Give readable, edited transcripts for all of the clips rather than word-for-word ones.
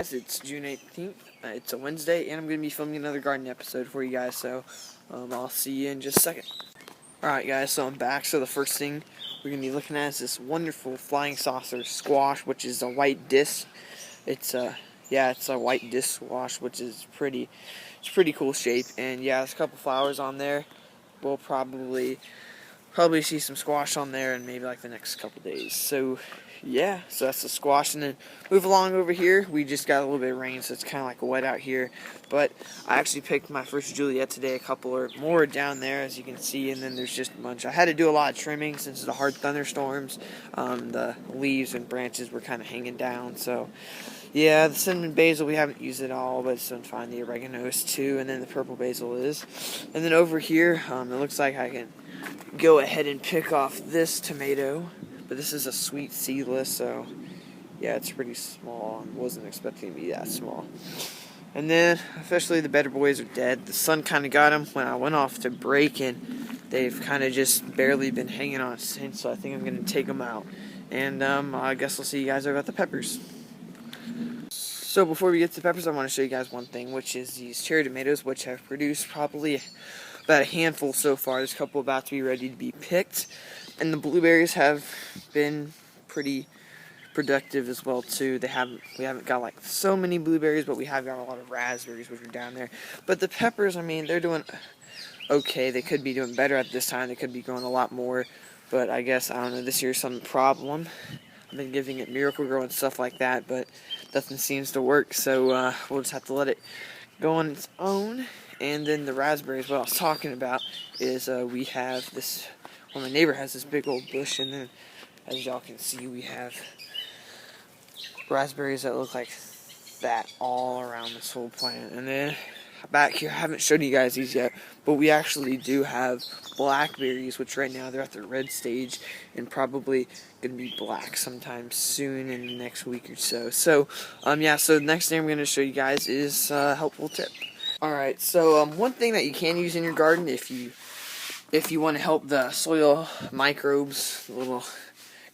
It's June 18th. It's a Wednesday, and I'm going to be filming another garden episode for you guys, so I'll see you in just a second. Alright guys, so I'm back. So the first thing we're going to be looking at is this wonderful flying saucer squash, which is a white disc. It's a white disc squash, which is pretty cool shape, and yeah, there's a couple flowers on there. We'll probably see some squash on there in maybe like the next couple days. So yeah, so that's the squash. And then move along over here, we just got a little bit of rain, so it's kind of like wet out here, but I actually picked my first Juliet today. A couple or more down there, as you can see, and then there's just a bunch. I had to do a lot of trimming since the hard thunderstorms. The leaves and branches were kind of hanging down, so yeah, the cinnamon basil, we haven't used it all, but it's doing fine. The oregano is too, and then the purple basil is. And then over here, it looks like I can go ahead and pick off this tomato, but this is a sweet seedless, so yeah, it's pretty small. Wasn't expecting it to be that small. And then officially the better boys are dead. The sun kind of got them when I went off to break, and they've kind of just barely been hanging on since, so I think I'm going to take them out. And I guess I'll see you guys over at the peppers. So before we get to the peppers, I want to show you guys one thing, which is these cherry tomatoes, which have produced probably about a handful so far. There's a couple about to be ready to be picked, and the blueberries have been pretty productive as well too. We haven't got like so many blueberries, but we have got a lot of raspberries which are down there. But the peppers, I mean, they're doing okay. They could be doing better at this time. They could be growing a lot more, but I guess, I don't know, this year's some problem. I've been giving it Miracle-Gro and stuff like that, but nothing seems to work, so we'll just have to let it go on its own. And then the raspberries, what I was talking about is we have this, well, my neighbor has this big old bush, and then as y'all can see, we have raspberries that look like that all around this whole plant. And then back here, I haven't showed you guys these yet, but we actually do have blackberries, which right now they're at the red stage and probably going to be black sometime soon in the next week or so. So yeah, so the next thing I'm going to show you guys is a helpful tip. Alright, so one thing that you can use in your garden if you want to help the soil microbes, the little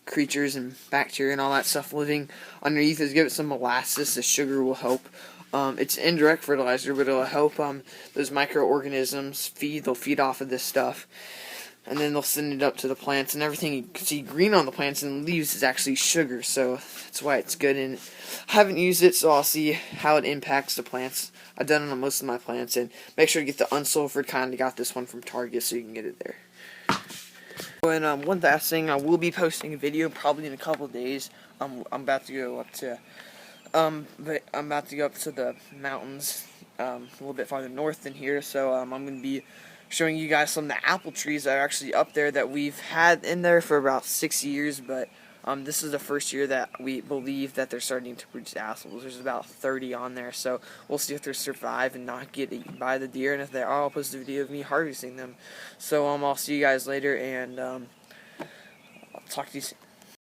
creatures and bacteria and all that stuff living underneath, is give it some molasses. The sugar will help. It's indirect fertilizer, but it'll help those microorganisms feed. They'll feed off of this stuff, and then they'll send it up to the plants, and everything you can see green on the plants and the leaves is actually sugar, so that's why it's good. And I haven't used it, so I'll see how it impacts the plants. I've done it on most of my plants, and make sure to get the unsulfured kind. I got this one from Target, so you can get it there. And one last thing, I will be posting a video probably in a couple of days. I'm about to go up to the mountains a little bit farther north than here, so I'm going to be showing you guys some of the apple trees that are actually up there that we've had in there for about 6 years, but this is the first year that we believe that they're starting to produce apples. There's about 30 on there, so we'll see if they survive and not get eaten by the deer, and if they are, I'll post a video of me harvesting them. So I'll see you guys later, and I'll talk to you soon.